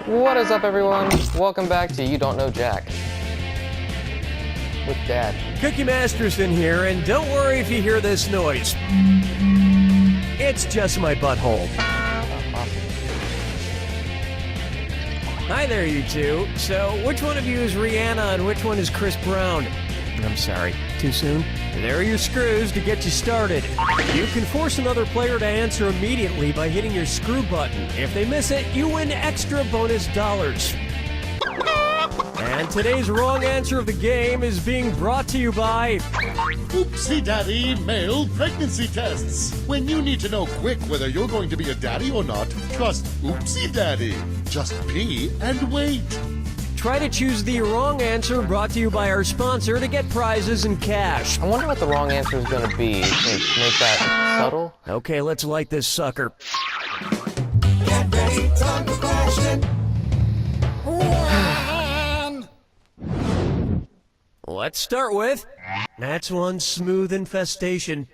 What is up, everyone? Welcome back to You Don't Know Jack with Dad. Cookie Masterson here, and don't worry if you hear this noise. It's just my butthole. Oh, awesome. Hi there, you two. So, which one of you is Rihanna and which one is Chris Brown? I'm sorry, too soon? There are your screws to get you started. You can force another player to answer immediately by hitting your screw button. If they miss it, you win extra bonus dollars. And today's wrong answer of the game is being brought to you by Oopsie Daddy male pregnancy tests. When you need to know quick whether you're going to be a daddy or not, trust Oopsie Daddy. Just pee and wait. Try to choose the wrong answer, brought to you by our sponsor, to get prizes and cash. I wonder what the wrong answer is going to be. Make that subtle. Okay, let's light this sucker. Get ready, time for question. One. Let's start with, that's one smooth infestation.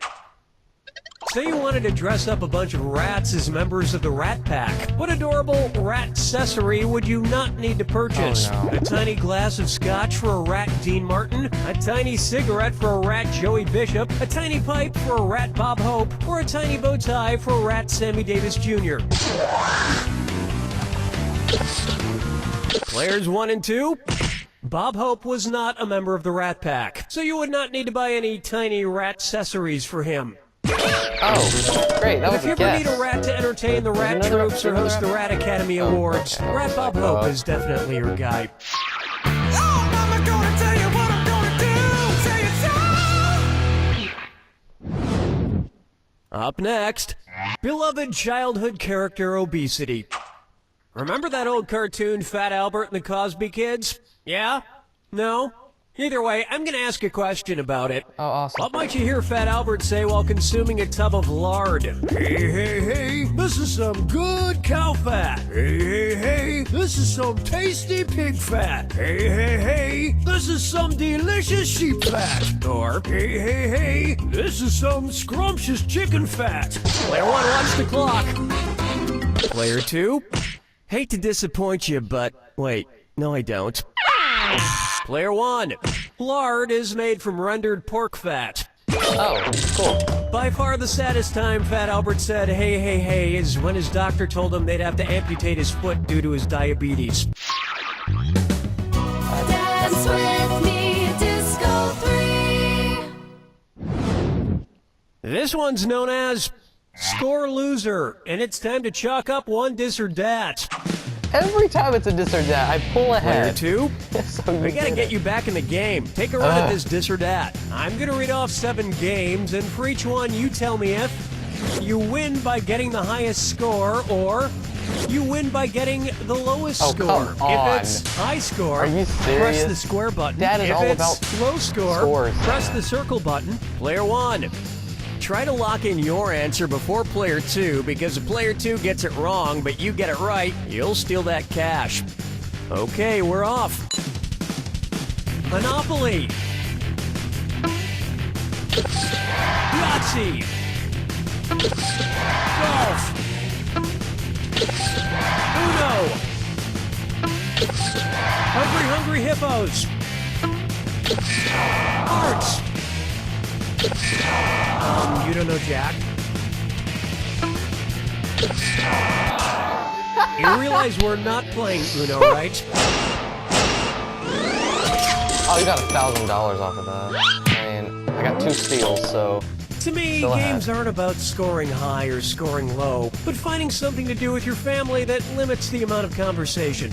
Say you wanted to dress up a bunch of rats as members of the Rat Pack. What adorable rat accessory would you not need to purchase? Oh, no. A tiny glass of scotch for a rat Dean Martin, a tiny cigarette for a rat Joey Bishop, a tiny pipe for a rat Bob Hope, or a tiny bow tie for a rat Sammy Davis Jr. Players 1 and 2. Bob Hope was not a member of the Rat Pack, so you would not need to buy any tiny rat accessories for him. Oh, great. That was If you a ever guess. need a rat to entertain the rat another- troops or host the Rat Academy Awards, okay. Rat Bob Hope is definitely your guy. Oh, Mama gonna tell you what I'm gonna do. Say it so. Up next, beloved childhood character Obesity. Remember that old cartoon Fat Albert and the Cosby Kids? Yeah? No? Either way, I'm gonna ask a question about it. Oh, awesome. What might you hear Fat Albert say while consuming a tub of lard? Hey, hey, hey, this is some good cow fat. Hey, hey, hey, this is some tasty pig fat. Hey, hey, hey, this is some delicious sheep fat. Or, hey, hey, hey, this is some scrumptious chicken fat. Player 1, watch the clock. Player 2, hate to disappoint you, but wait, no I don't. Player 1, lard is made from rendered pork fat. Oh, cool. By far the saddest time Fat Albert said, hey, hey, hey, is when his doctor told him they'd have to amputate his foot due to his diabetes. Dance with me, Disco 3. This one's known as Score Loser, and it's time to chalk up one dis or dat. Every time it's a dis or dat, I pull Player ahead. 2, So we gotta get you back in the game. Take a run at this dis or dat. I'm gonna read off 7 games, and for each one, you tell me if you win by getting the highest score, or you win by getting the lowest Oh, score. come on. If it's high score, Are you press serious? the square button. Dad is if all it's about low score, scores. press the circle button. Player 1. Try to lock in your answer before player 2, because if player 2 gets it wrong, but you get it right, you'll steal that cash. Okay, we're off. Monopoly. Yahtzee. Golf. Uno. Hungry Hippos. Hearts. You don't know Jack? You realize we're not playing Uno, right? Oh, you got $1,000 off of that. I mean, I got 2 steals, so... To me, Still ahead. games aren't about scoring high or scoring low, but finding something to do with your family that limits the amount of conversation.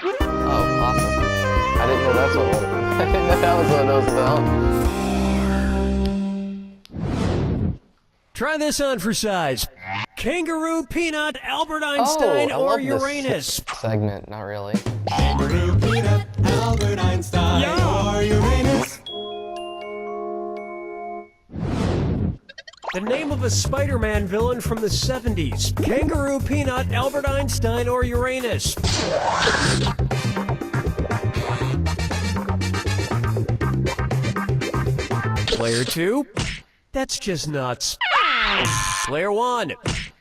Oh, awesome. I didn't know that's what I didn't know that was what that was about. Try this on for size. Kangaroo, Peanut, Albert Einstein, I or love this Uranus. segment, not really. Kangaroo, Peanut, Albert Einstein, Yeah. or Uranus. The name of a Spider-Man villain from the 70s. Kangaroo, Peanut, Albert Einstein, or Uranus. Player 2, that's just nuts. Player 1,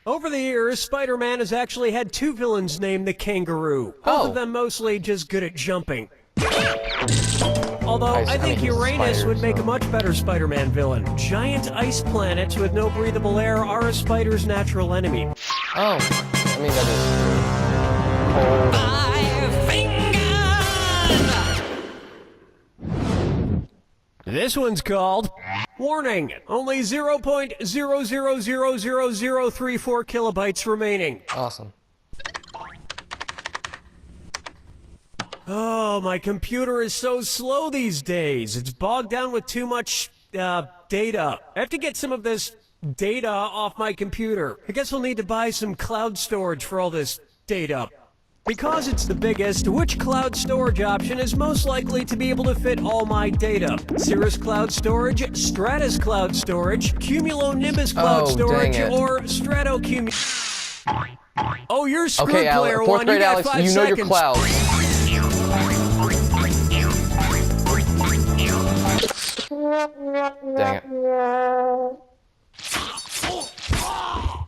Over the years, Spider-Man has actually had 2 villains named the Kangaroo. Both of them mostly just good at jumping. Although, I think he's a Uranus spider, would make a so- much better Spider-Man villain. Giant ice planets with no breathable air are a spider's natural enemy. Oh, I mean, that is... This one's called... Warning! Only 0.000034 kilobytes remaining. Awesome. Oh, my computer is so slow these days. It's bogged down with too much, data. I have to get some of this data off my computer. I guess we'll need to buy some cloud storage for all this data. Because it's the biggest, which cloud storage option is most likely to be able to fit all my data? Cirrus Cloud Storage, Stratus Cloud Storage, Cumulonimbus Cloud Oh, Storage, dang it. or Stratocumulus... Oh, you're screwed, Okay, player Alex, 4th one. grade You got Alex, 5 you know seconds. your clouds. Dang it.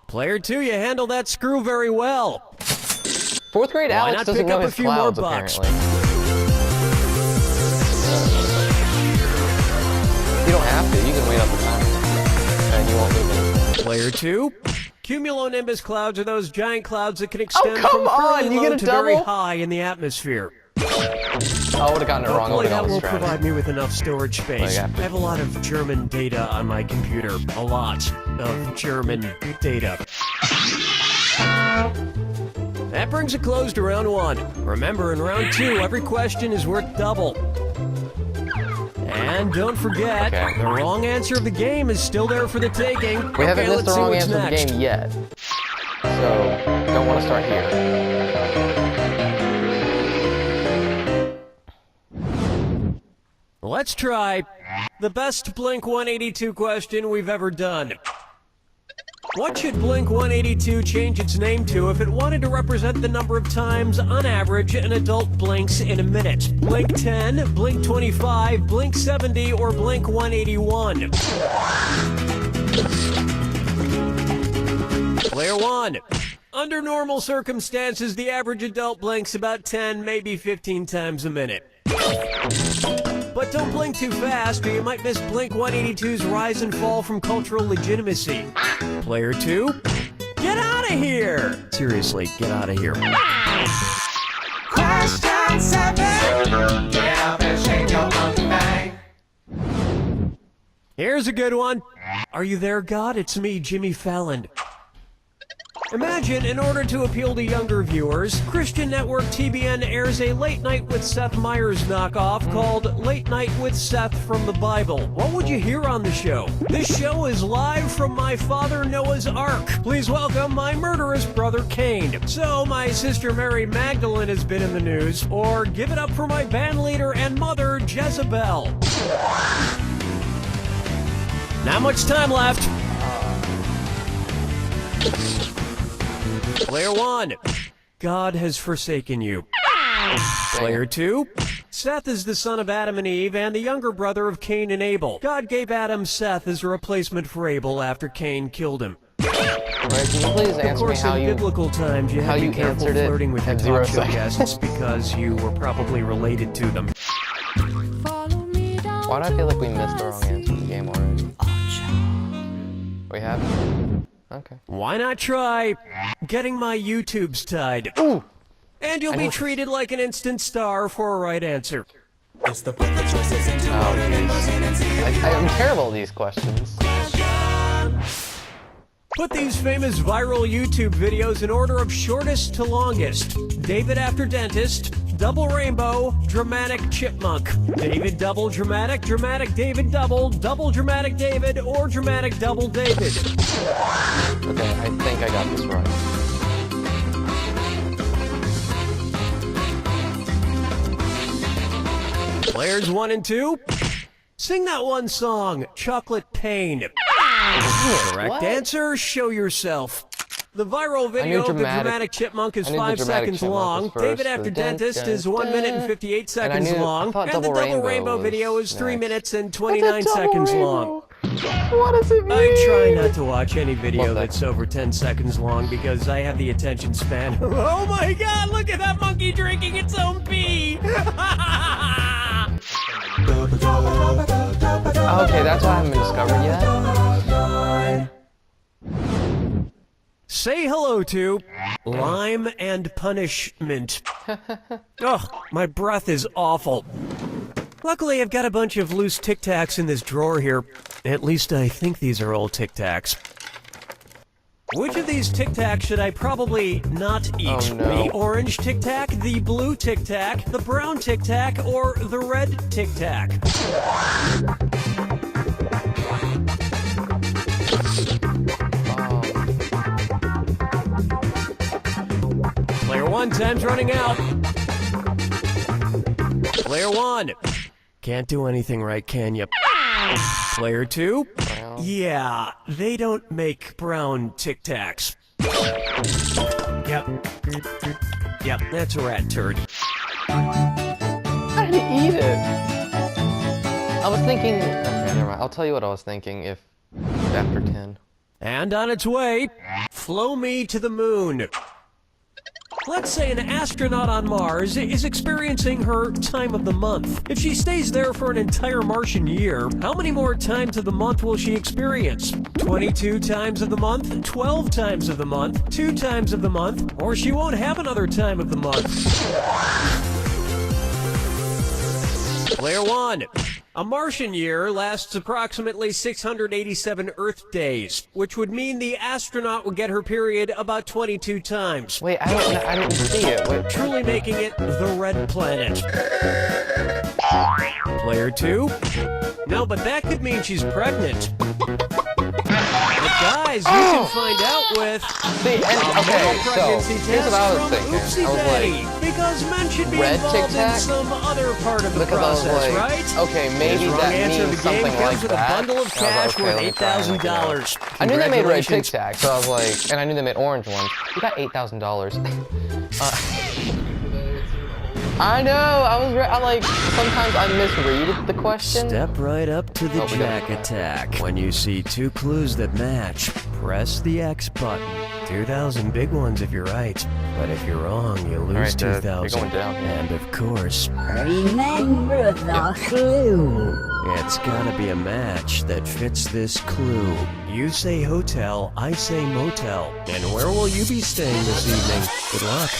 Player 2, you handled that screw very well. 4th grade Why Alex not doesn't pick know up a his few more clouds, bucks? apparently. You don't have to. You can wait up the time. And you won't lose it. Player 2, cumulonimbus clouds are those giant clouds that can extend come from on, fairly you low get a to very double? high in the atmosphere. Oh, I would have gotten it wrong. I Hopefully would have that gone will with Stratus. provide me with enough storage space. Oh, yeah. I have a lot of German data on my computer. A lot of German data. That brings a close to round 1. Remember, in round 2, every question is worth double. And don't forget, Okay. the wrong answer of the game is still there for the taking. We haven't missed let's the see wrong what's answer of the next. game yet. So, don't want to start here. Let's try the best Blink-182 question we've ever done. What should Blink-182 change its name to if it wanted to represent the number of times, on average, an adult blinks in a minute? Blink 10, Blink 25, Blink 70, or Blink 181? Player 1. Under normal circumstances, the average adult blinks about 10, maybe 15 times a minute. But don't blink too fast, or you might miss Blink-182's rise and fall from cultural legitimacy. Player 2, get out of here! Seriously, get out of here. Question 7. Get up and shake your monkey bang. Here's a good one. Are you there, God? It's me, Jimmy Fallon. Imagine, in order to appeal to younger viewers, Christian network TBN airs a Late Night with Seth Meyers knockoff called Late Night with Seth from the Bible. What would you hear on the show? This show is live from my father Noah's Ark. Please welcome my murderous brother Cain. So, my sister Mary Magdalene has been in the news, or give it up for my band leader and mother, Jezebel. Not much time left. Player 1, God has forsaken you. Player 2, Seth is the son of Adam and Eve and the younger brother of Cain and Abel. God gave Adam Seth as a replacement for Abel after Cain killed him. Right, can you please Of answer me course, how in you... biblical times, you how had to you be careful answered it flirting with your at 0 talk show seconds. guests because you were probably related to them. Follow me down Why do I feel like we missed the wrong answer of the game already? We haven't? Okay. Why not try getting my YouTubes tied? Ooh! And you'll be treated like an instant star for a right answer. It's the put the choices into Oh, order and buzz in and see if I'm terrible at these questions. Put these famous viral YouTube videos in order of shortest to longest. David after dentist, double rainbow, dramatic chipmunk. David double dramatic, dramatic David double, double dramatic David, or dramatic double David. Okay, I think I got this right. Players 1 and 2, sing that one song, Chocolate Pain. Correct What? answer, show yourself. The viral video of the dramatic chipmunk is I knew the 5 dramatic seconds chipmunk was long. first. David after The dun, dentist dun, is 1 minute and 58 And I seconds knew- I long. thought And the double double rainbow rainbow was video is 3 next. minutes and What's a 29 double seconds rainbow? long. What does it mean? I try not to watch any video Love that. that's over 10 seconds long because I have the attention span. Oh my god, look at that monkey drinking its own pee! Okay, that's why I haven't been discovered yet. Say hello to Lime and Punishment. Ugh, my breath is awful. Luckily, I've got a bunch of loose Tic Tacs in this drawer here. At least I think these are all Tic Tacs. Which of these Tic Tacs should I probably not eat? Oh, no. The orange Tic Tac, the blue Tic Tac, the brown Tic Tac, or the red Tic Tac? Player one, time's running out. Player one. Can't do anything right, can you? Player two? Brown. Yeah, they don't make brown Tic Tacs. Yep. Yep, that's a rat turd. I didn't eat it. I was thinking. Okay, never mind. I'll tell you what I was thinking if after 10. And on its way, flow me to the moon. Let's say an astronaut on Mars is experiencing her time of the month. If she stays there for an entire Martian year, how many more times of the month will she experience? 22 times of the month, 12 times of the month, 2 times of the month, or she won't have another time of the month. Player one. A Martian year lasts approximately 687 Earth days, which would mean the astronaut would get her period about 22 times. Wait, I didn't see it. Wait. Truly making it the red planet. Player two? No, but that could mean she's pregnant. But guys, you can find out with See, and, okay, so pregnancy here's what I was test thinking. from Oopsie I was Daddy, like, because men should be red involved Tic in Tac? some other part of the because I was process, like, right? okay, maybe His wrong that answer means of the game something comes like with that. a bundle of And I was cash like, okay, worth let me try and look it up. $8,000. I knew they made red Tic Congratulations. Tac, so I was like, and I knew they made orange ones. You got $8,000. I know. I like sometimes I misread the question. Step right up to the Oh, we got Jack Attack. When you see two clues that match, press the X button. 2,000 big ones if you're right, but if you're wrong, you lose right, Dad, you're 2,000. going down. And of course, Remember the clue. it's gotta be a match that fits this clue. You say hotel, I say motel. And where will you be staying this evening? Good luck.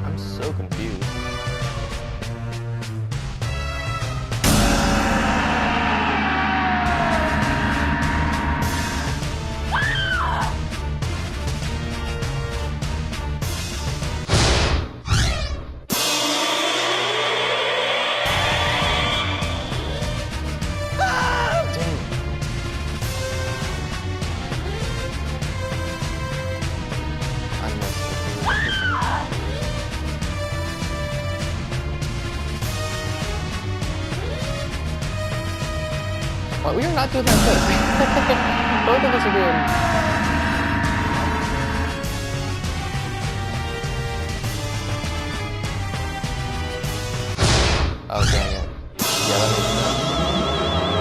I'm so confused. Dang. I missed it. Well, we are not doing that good. Both of us are doing. Oh, dang it. Yeah, that makes sense.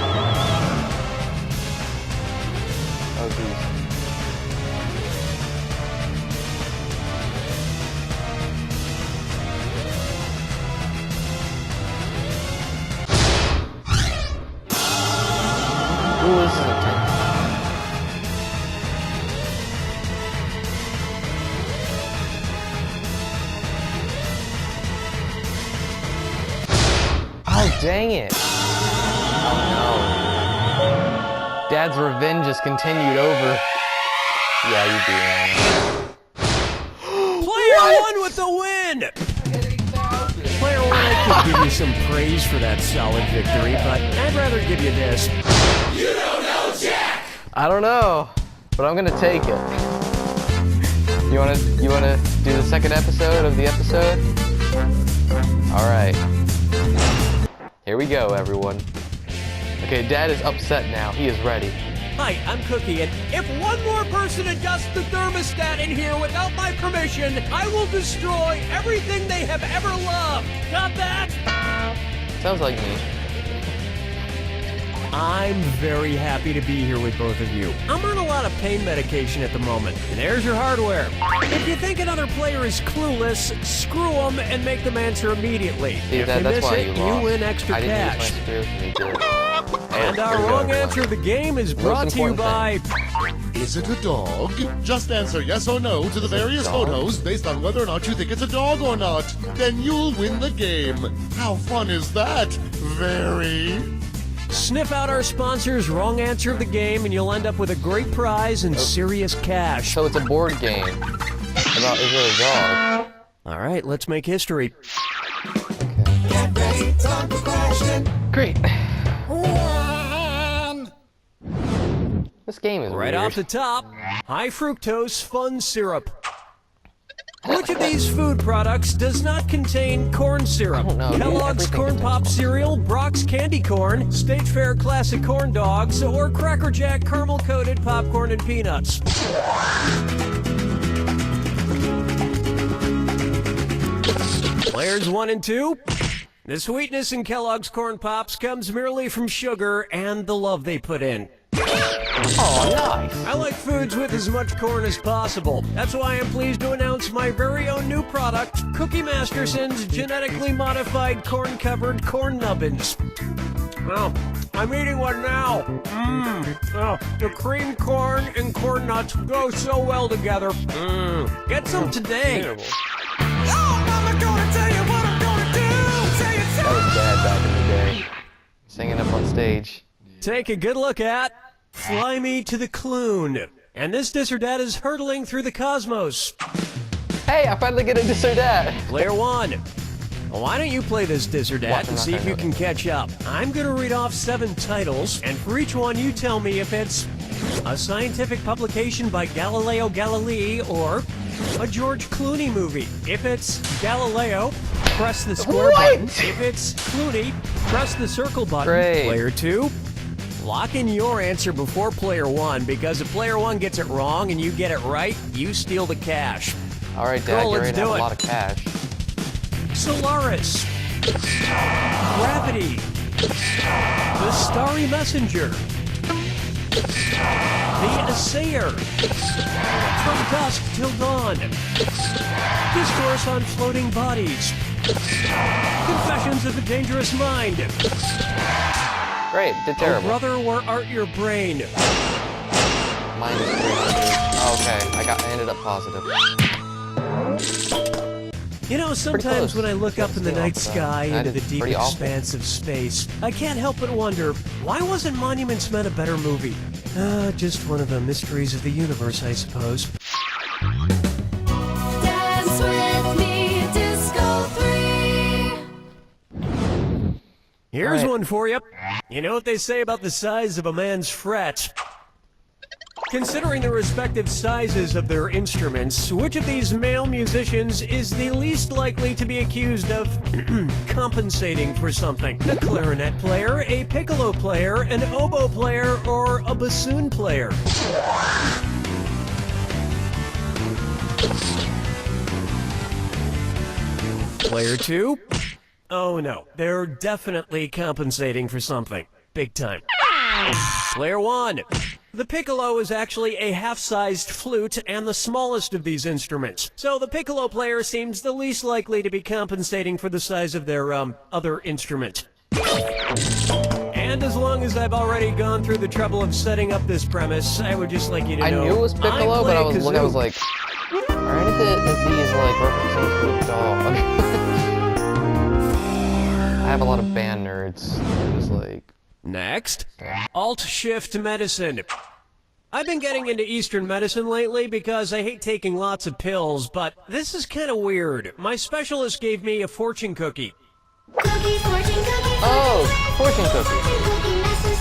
Oh, geez. Ooh, this is intense. Oh, dang it. Oh, no. Dad's revenge is continued over. Yeah, you do, man. Player Player one with the win! Player one, I could give you some praise for that solid victory, but I'd rather give you this. You don't know Jack! I don't know, but I'm gonna take it. You wanna do the second episode of the episode? All right. Here we go, everyone. Okay, Dad is upset now. He is ready. Hi, I'm Cookie, and if one more person adjusts the thermostat in here without my permission, I will destroy everything they have ever loved. Got that? Sounds like me. I'm very happy to be here with both of you. I'm on a lot of pain medication at the moment. And there's your hardware. If you think another player is clueless, screw them and make them answer immediately. See, if that's they miss why it, you lost. you win extra I didn't cash. use my spirit and he did. And our wrong answer of the game is brought to you by... Is it a dog? Just answer yes or no to the various dog? photos based on whether or not you think it's a dog or not. Then you'll win the game. How fun is that? Very. Sniff out our sponsor's wrong answer of the game and you'll end up with a great prize and serious cash. So it's a board game. About is it a dog? All right, let's make history. Get ready, time for question. Great. One. This game is Right weird. off the top, high fructose fun syrup. Which of these food products does not contain corn syrup? I don't know, dude. Kellogg's Everything Corn contains Pop corn. cereal, Brock's Candy Corn, State Fair Classic Corn Dogs, or Cracker Jack Caramel Coated Popcorn and Peanuts? Players 1 and 2. The sweetness in Kellogg's Corn Pops comes merely from sugar and the love they put in. Oh, nice. I like foods with as much corn as possible. That's why I'm pleased to announce my very own new product, Cookie Masterson's genetically modified corn-covered corn nubbins. Oh, I'm eating one now. Oh, the cream corn and corn nuts go so well together. Get some today. Terrible. Oh, I'm gonna tell you what I'm gonna do. Say it, That was bad back in the day. Singing up on stage. Take a good look at Fly Me to the Clune. And this dis or dat is hurtling through the cosmos. Hey, I finally get a this or that. Player 1. Why don't you play this dis or dat Watch, I'm and not see if gonna you know can catch up? I'm gonna read off 7 titles, and for each one you tell me if it's a scientific publication by Galileo Galilei or a George Clooney movie. If it's Galileo, press the square button. If it's Clooney, press the circle button. Great. Player 2. Lock in your answer before player 1, because if player 1 gets it wrong and you get it right, you steal the cash. All right, Dad, Cool, you're let's ready to have do a it. lot of cash. Solaris. Gravity. The Starry Messenger. The Assayer. From Dusk Till Dawn. Discourse on Floating Bodies. Confessions of a Dangerous Mind. Great, did Oh, terrible. brother, where art your brain? Minus 300. Oh, okay, I ended up positive. You know, sometimes close. when I look up in the Pretty night awful, sky though. into the That is deep pretty awful. expanse of space, I can't help but wonder, why wasn't Monuments Men a better movie? Just one of the mysteries of the universe, I suppose. Dance with me, Disco 3. Here's All right. one for you. You know what they say about the size of a man's fret? Considering the respective sizes of their instruments, which of these male musicians is the least likely to be accused of compensating for something? A clarinet player, a piccolo player, an oboe player, or a bassoon player? Player 2? Oh no, they're definitely compensating for something. Big time. Player 1. The piccolo is actually a half-sized flute and the smallest of these instruments. So the piccolo player seems the least likely to be compensating for the size of their, other instrument. And as long as I've already gone through the trouble of setting up this premise, I would just like you to I know... knew it was piccolo, but I was kazoo. like, are any of these like references to a dog? I have a lot of band nerds. They're just like, Next, Alt-Shift Medicine. I've been getting into Eastern medicine lately because I hate taking lots of pills, but this is kind of weird. My specialist gave me a fortune cookie. Cookie, fortune cookie. Oh, fortune cookie. Cookie message.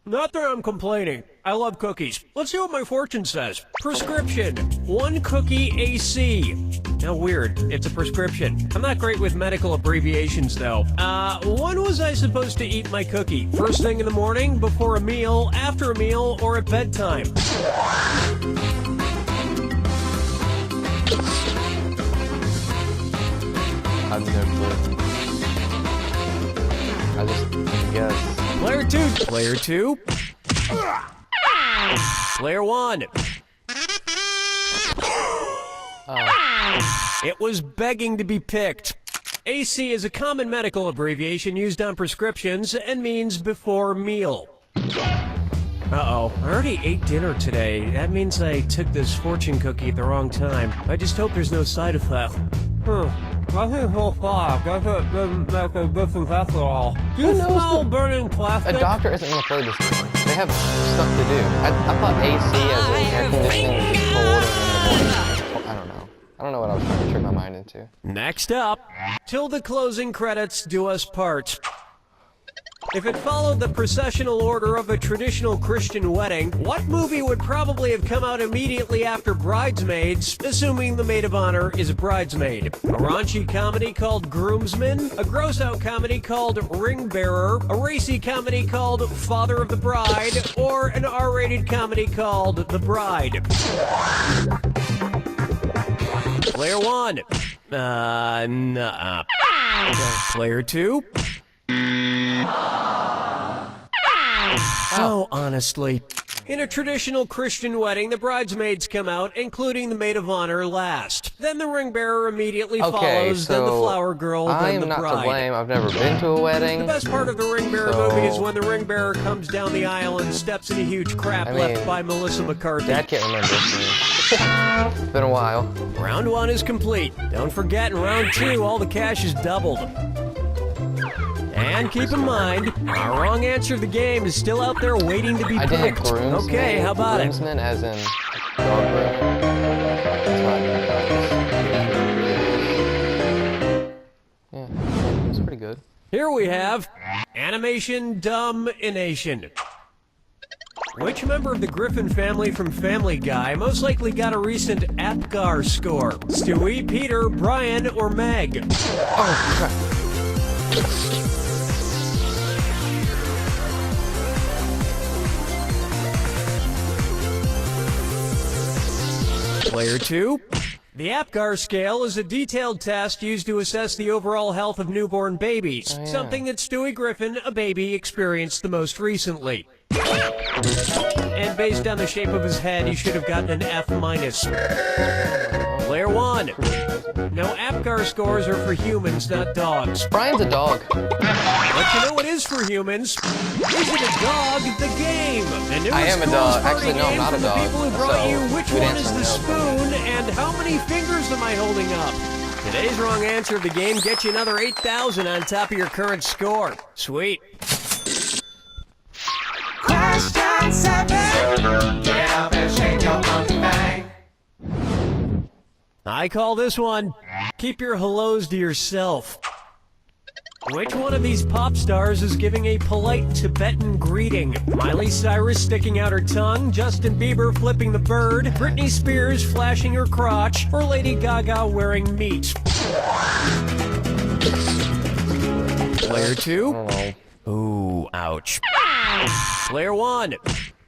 Not that I'm complaining. I love cookies. Let's see what my fortune says. Prescription. 1 cookie AC. Now weird. It's a prescription. I'm not great with medical abbreviations though. When was I supposed to eat my cookie? First thing in the morning, before a meal, after a meal, or at bedtime? I've no clue. I just guess. Player 2. Player 2. Player 1. It was begging to be picked. AC is a common medical abbreviation used on prescriptions and means before meal. Uh-oh, I already ate dinner today. That means I took this fortune cookie at the wrong time. I just hope there's no side effect. I think so far, guess it didn't make a difference after all. Do you smell burning plastic? A doctor isn't going to play this game. They have stuff to do. I thought AC as in air conditioning was just cold and in the morning. I don't know. I don't know what I was trying to trick my mind into. Next up, till the closing credits do us part. If it followed the processional order of a traditional Christian wedding, what movie would probably have come out immediately after Bridesmaids, assuming the maid of honor is a bridesmaid? A raunchy comedy called Groomsmen, a gross-out comedy called Ring Bearer, a racy comedy called Father of the Bride, or an R-rated comedy called The Bride? Player 1. Nuh-uh. Player 2. Oh, honestly. In a traditional Christian wedding, the bridesmaids come out, including the maid of honor last. Then the ring bearer immediately follows, then the flower girl, then the bride. I am not to blame. I've never been to a wedding. The best part of the ring bearer movie is when the ring bearer comes down the aisle and steps in a huge crap left by Melissa McCarthy. Dad can't remember. It's been a while. Round 1 is complete. Don't forget, in round 2, all the cash is doubled. And keep in mind, our wrong answer of the game is still out there waiting to be picked. I did groomsmen. Okay, how about groomsmen as in dog grooming. Yeah, it's pretty good. Here we have Animation Dumb-ination. Which member of the Griffin family from Family Guy most likely got a recent APGAR score? Stewie, Peter, Brian, or Meg? Oh, crap. Player 2. The APGAR scale is a detailed test used to assess the overall health of newborn babies, something that Stewie Griffin, a baby, experienced the most recently. And based on the shape of his head, he should have gotten an F-. Player 1. No, APGAR scores are for humans, not dogs. Brian's a dog. But you know what is for humans? Is it a dog? The game. And I am a dog. Actually, no, I'm not a the dog. people who brought So, you which good one is answer, the no. spoon and how many fingers am I holding up? Today's wrong answer of the game gets you another 8,000 on top of your current score. Sweet. Question 7. Get up and shake your monkey bang. I call this one, keep your hellos to yourself. Which one of these pop stars is giving a polite Tibetan greeting? Miley Cyrus sticking out her tongue, Justin Bieber flipping the bird, Britney Spears flashing her crotch, or Lady Gaga wearing meat? Player 2? Ooh, ouch. Player 1.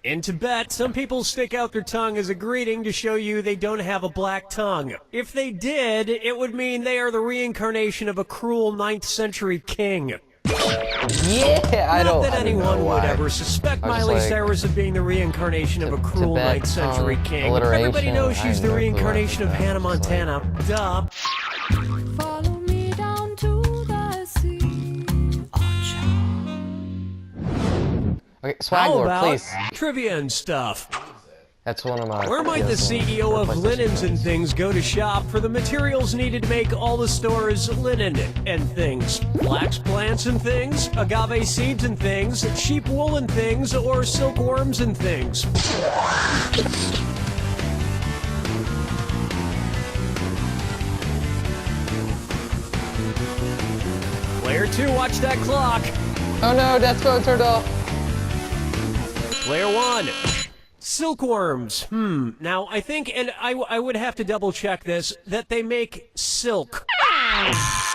In Tibet, some people stick out their tongue as a greeting to show you they don't have a black tongue. If they did, it would mean they are the reincarnation of a cruel 9th century king. Yeah, I don't Not that anyone know would why. ever suspect I was Miley like, Cyrus of being the reincarnation of a cruel Tibet 9th century tongue, king. Everybody alliteration, knows I she's have the no clue reincarnation of after that. Hannah It's like- Montana. Duh. Follow me down to the sea. Okay, How Swagler, about please. trivia and stuff? That's one of my... Where might the CEO of Linens and Things go to shop for the materials needed to make all the store's linen and things? Flax plants and things, agave seeds and things, sheep wool and things, or silkworms and things? Player 2, watch that clock. Oh no, Death's phone turned off. Player 1. Silkworms. Now, I think, and I would have to double check this, that they make silk.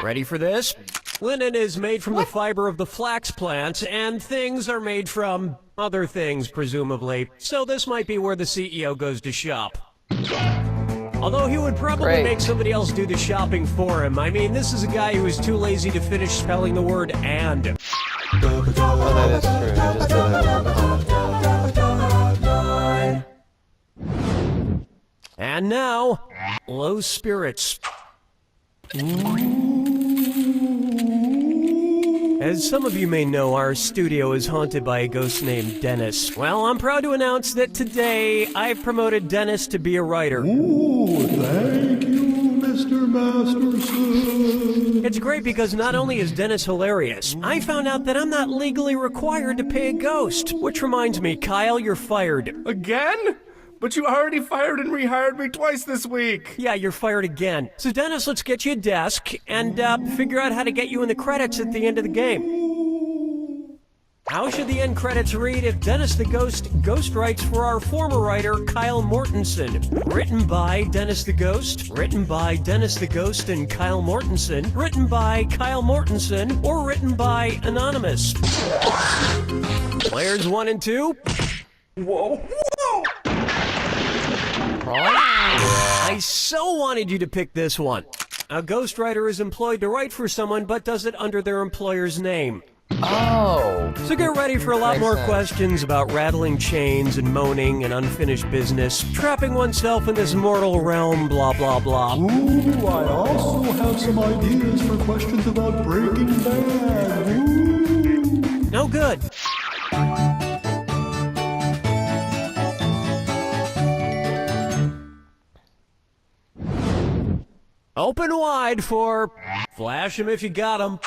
Ready for this? Linen is made from the fiber of the flax plant, and things are made from other things, presumably. So this might be where the CEO goes to shop. Although he would probably make somebody else do the shopping for him. I mean, this is a guy who is too lazy to finish spelling the word and. Oh, that is true. He just did it. And now, low spirits. As some of you may know, our studio is haunted by a ghost named Dennis. Well, I'm proud to announce that today I've promoted Dennis to be a writer. Ooh, thank you, Mr. Masterson. It's great because not only is Dennis hilarious, I found out that I'm not legally required to pay a ghost. Which reminds me, Kyle, you're fired. Again? But you already fired and rehired me twice this week. Yeah, you're fired again. So Dennis, let's get you a desk and figure out how to get you in the credits at the end of the game. How should the end credits read if Dennis the Ghost writes for our former writer, Kyle Mortensen? Written by Dennis the Ghost, written by Dennis the Ghost and Kyle Mortensen, written by Kyle Mortensen, or written by Anonymous. Players 1 and 2. Whoa. I so wanted you to pick this one. A ghostwriter is employed to write for someone, but does it under their employer's name. Oh. So get ready for a lot more questions about rattling chains and moaning and unfinished business, trapping oneself in this mortal realm, blah, blah, blah. Ooh, I also have some ideas for questions about Breaking Bad. Ooh. No good. Open wide for flash 'em if you got 'em.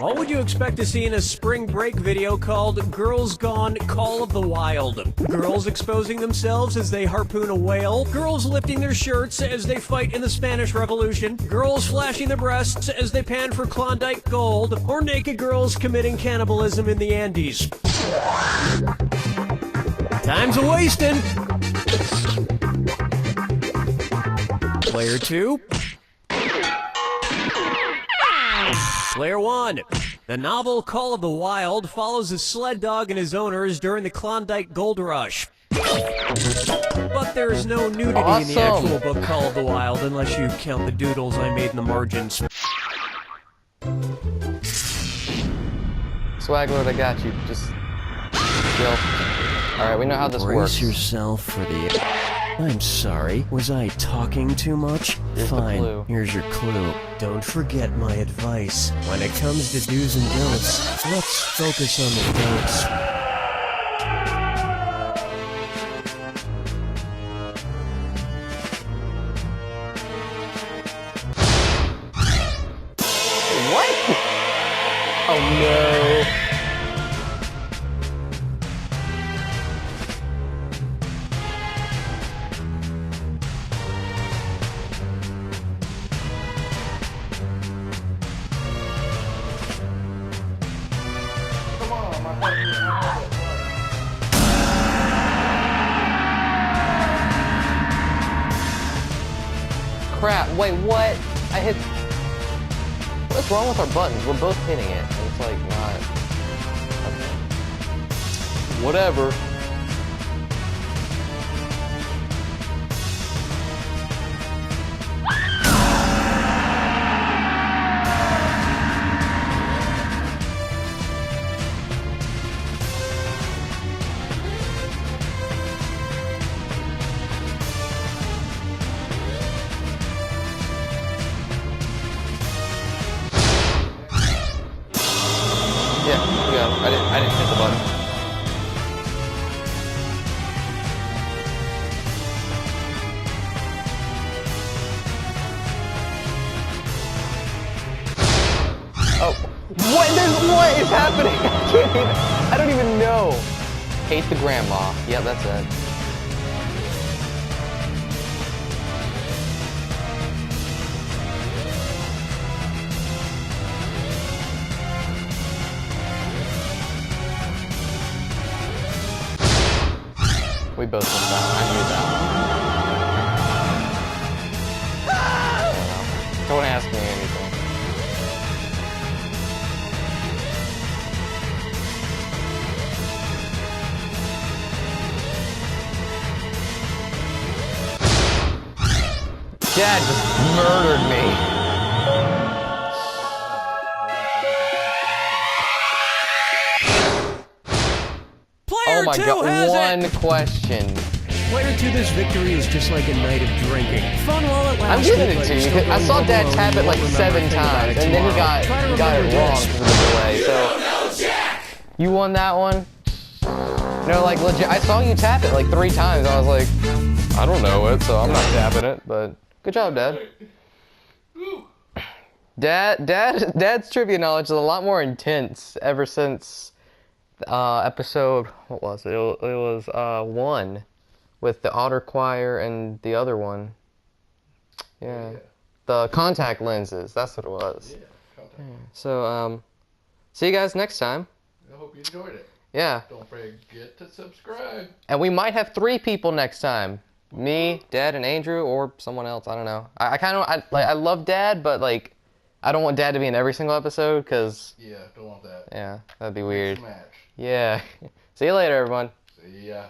What would you expect to see in a spring break video called Girls Gone Call of the Wild? Girls exposing themselves as they harpoon a whale, girls lifting their shirts as they fight in the Spanish Revolution, girls flashing their breasts as they pan for Klondike Gold, or naked girls committing cannibalism in the Andes. Time's a-wasting. Player 2. Player 1. The novel Call of the Wild follows a sled dog and his owners during the Klondike Gold Rush. But there's no nudity in the actual book Call of the Wild unless you count the doodles I made in the margins. Swaglord, I got you. Just chill. Alright, we know how this works. Brace yourself for the... I'm sorry, was I talking too much? Here's Fine, the clue. Here's your clue. Don't forget my advice. When it comes to do's and don'ts, let's focus on the don'ts. What? Oh no. Crap, wait, what? I hit... What's wrong with our buttons? We're both hitting it, and it's like not... Okay. Whatever. Yeah, I didn't hit the button. happening? I don't even know. Hate the grandma. Yeah, that's it. We both went down. I knew that. Don't ask me anything. Dad just murdered me. Player Oh my 2 god, has one it! question. Player 2, this victory is just like a night of drinking. Fun while it I'm lasted, giving it but to you're you. still 'Cause I going saw home Dad alone, tap you it like won't remember 7 a thing about times, it and then he tomorrow. Try to got it remember wrong this. because of the delay. So you won that one. No, like legit. I saw you tap it like 3 times. I was like, I don't know it, so I'm not tapping it. But good job, Dad. Dad's trivia knowledge is a lot more intense ever since episode. What was it? It was 1 with the otter choir and the other one. Yeah. The contact lenses. That's what it was. Yeah. So see you guys next time. I hope you enjoyed it. Yeah. Don't forget to subscribe. And we might have 3 people next time. Me, Dad, and Andrew, or someone else. I don't know. I kind of I love Dad, but like I don't want Dad to be in every single episode because Yeah, don't want that. yeah, that'd be weird. Match. Yeah. See you later, everyone. See ya.